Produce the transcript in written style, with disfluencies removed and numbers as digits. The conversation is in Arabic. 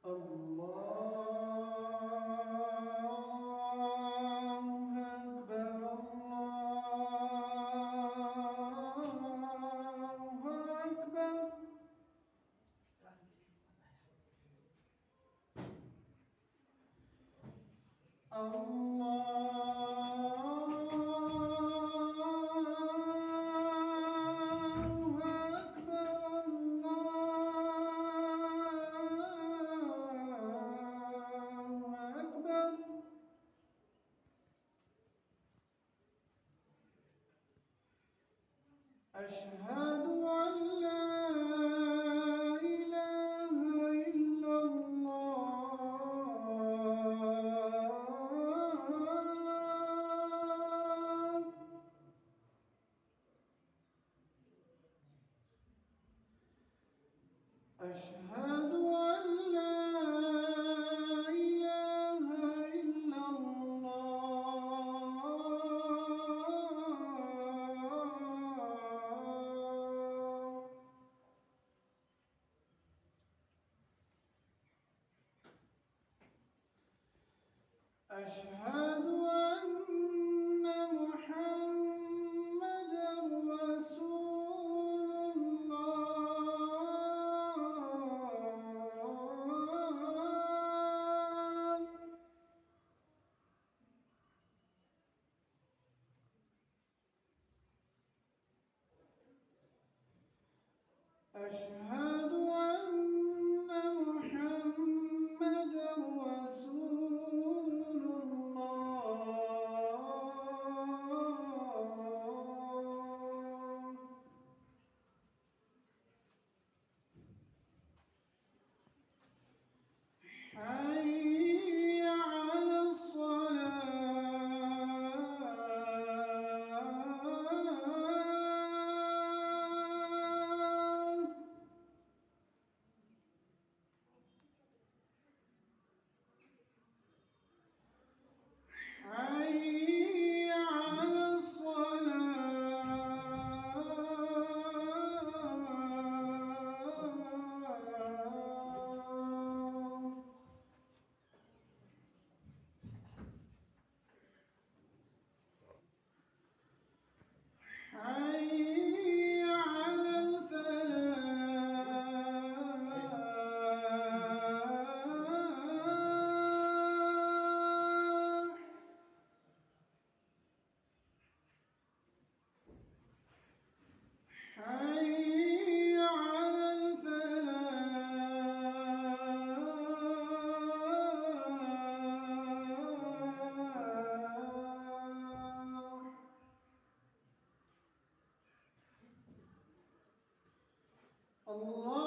الله أكبر الله أكبر. أشهد أن لا إله إلا الله. أشهد أن لا إله إلا الله. أشهد أن محمدًا رسول الله. أشهد أن محمدًا رسول الله. حي على الصلاة. حي على الصلاة. حي على الفلاح. حي على الفلاح. الله